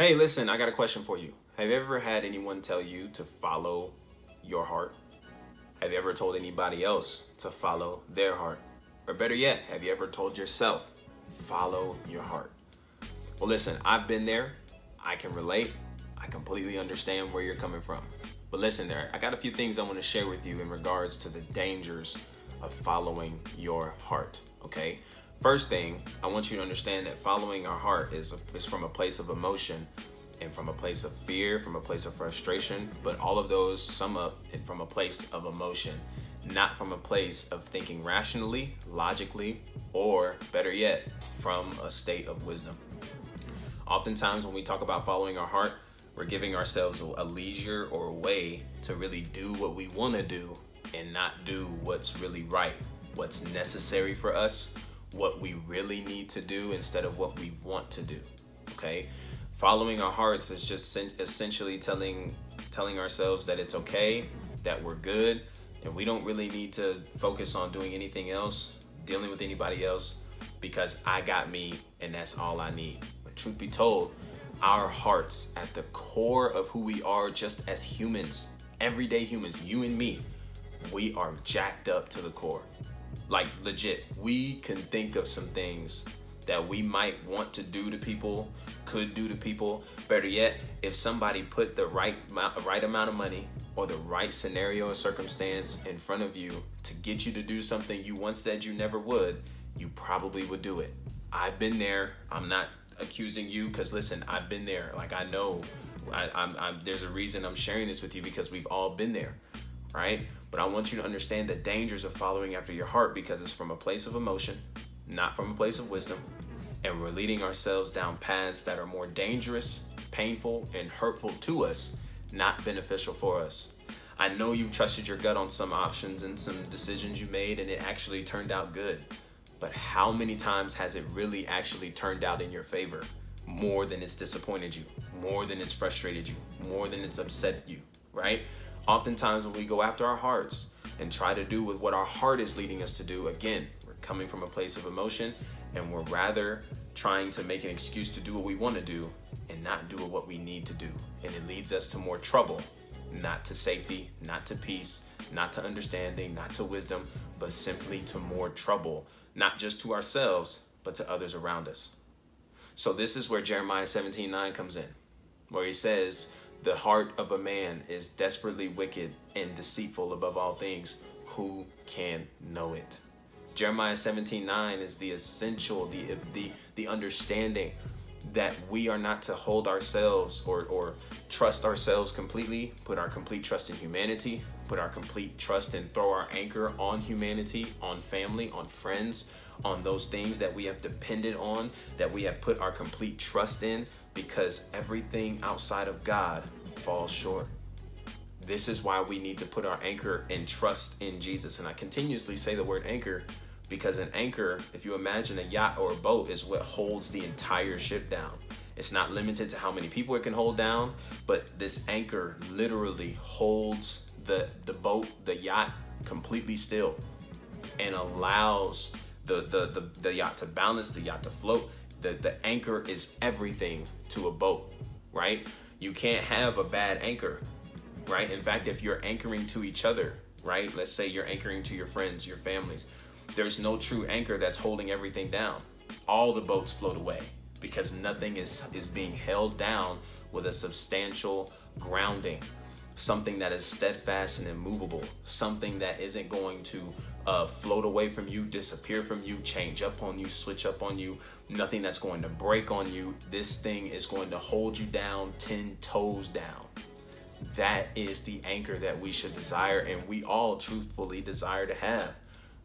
Hey, listen, I got a question for you. Have you ever had anyone tell you to follow your heart? Have you ever told anybody else to follow their heart? Or better yet, have you ever told yourself, follow your heart? Well, listen, I've been there. I can relate. I completely understand where you're coming from. But listen there, I got a few things I want to share with you in regards to the dangers of following your heart, okay? First thing, I want you to understand that following our heart is from a place of emotion and from a place of fear, from a place of frustration, but all of those sum up and from a place of emotion, not from a place of thinking rationally, logically, or better yet, from a state of wisdom. Oftentimes, when we talk about following our heart, we're giving ourselves a leisure or a way to really do what we want to do and not do what's really right, what's necessary for us, what we really need to do instead of what we want to do. Okay? Following our hearts is just essentially telling ourselves that it's okay, that we're good, and we don't really need to focus on doing anything else, dealing with anybody else, because I got me and that's all I need. But truth be told, our hearts at the core of who we are just as humans, everyday humans, you and me, we are jacked up to the core. Like legit, we can think of some things that we might want to do to people, could do to people. Better yet, if somebody put the right amount of money or the right scenario or circumstance in front of you to get you to do something you once said you never would, you probably would do it. I've been there. I'm not accusing you because listen, I've been there. Like I know, there's a reason I'm sharing this with you because we've all been there, right? But I want you to understand the dangers of following after your heart because it's from a place of emotion, not from a place of wisdom. And we're leading ourselves down paths that are more dangerous, painful, and hurtful to us, not beneficial for us. I know you trusted your gut on some options and some decisions you made, and it actually turned out good. But how many times has it really actually turned out in your favor? More than it's disappointed you, more than it's frustrated you, more than it's upset you, right? Oftentimes when we go after our hearts and try to do with what our heart is leading us to do, again, we're coming from a place of emotion and we're rather trying to make an excuse to do what we want to do and not do what we need to do. And it leads us to more trouble, not to safety, not to peace, not to understanding, not to wisdom, but simply to more trouble, not just to ourselves, but to others around us. So this is where Jeremiah 17:9 comes in, where he says, the heart of a man is desperately wicked and deceitful above all things. Who can know it? Jeremiah 17:9 is the essential, the understanding that we are not to hold ourselves or trust ourselves completely, put our complete trust in humanity, put our complete trust and throw our anchor on humanity, on family, on friends, on those things that we have depended on, that we have put our complete trust in, because everything outside of God falls short. This is why we need to put our anchor and trust in Jesus. And I continuously say the word anchor because an anchor, if you imagine a yacht or a boat, is what holds the entire ship down. It's not limited to how many people it can hold down, but this anchor literally holds the boat, the yacht, completely still and allows the yacht to balance, the yacht to float. The anchor is everything to a boat, right? You can't have a bad anchor, right? In fact, if you're anchoring to each other, right? Let's say you're anchoring to your friends, your families. There's no true anchor that's holding everything down. All the boats float away because nothing is being held down with a substantial grounding, something that is steadfast and immovable, something that isn't going to float away from you, disappear from you, change up on you, switch up on you, nothing that's going to break on you. This thing is going to hold you down 10 toes down. That is the anchor that we should desire, and we all truthfully desire to have.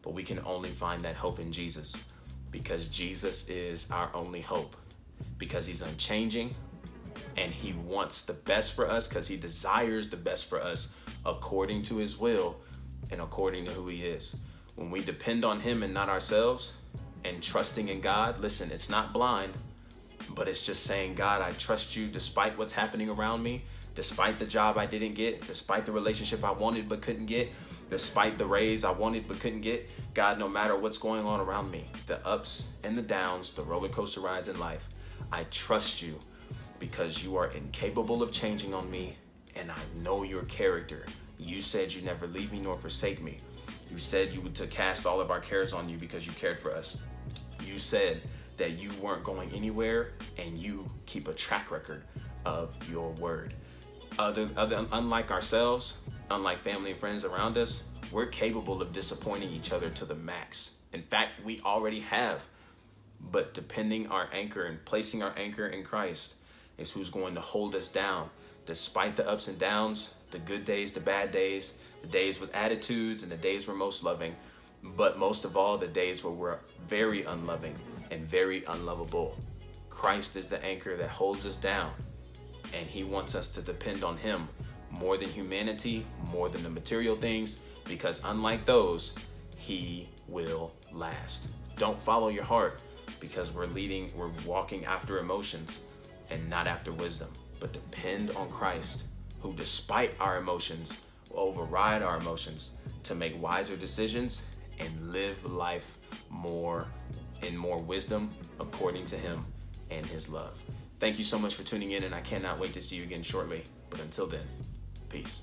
But we can only find that hope in Jesus, because Jesus is our only hope, because he's unchanging and he wants the best for us, because he desires the best for us according to his will and according to who he is. When we depend on him and not ourselves and trusting in God, listen, it's not blind, but it's just saying, God, I trust you despite what's happening around me, despite the job I didn't get, despite the relationship I wanted but couldn't get, despite the raise I wanted but couldn't get. God, no matter what's going on around me, the ups and the downs, the roller coaster rides in life, I trust you. because you are incapable of changing on me, and I know your character. You said you never leave me nor forsake me. You said you would to cast all of our cares on you because you cared for us. You said that you weren't going anywhere, and you keep a track record of your word. Unlike ourselves, unlike family and friends around us, we're capable of disappointing each other to the max. In fact, we already have. But depending our anchor and placing our anchor in Christ is who's going to hold us down, despite the ups and downs, the good days, the bad days, the days with attitudes, and the days we're most loving, but most of all, the days where we're very unloving and very unlovable. Christ is the anchor that holds us down, and he wants us to depend on him more than humanity, more than the material things, because unlike those, he will last. Don't follow your heart, because we're walking after emotions and not after wisdom, but depend on Christ, who despite our emotions will override our emotions to make wiser decisions and live life in more wisdom according to him and his love. Thank you so much for tuning in, and I cannot wait to see you again shortly. But until then, peace.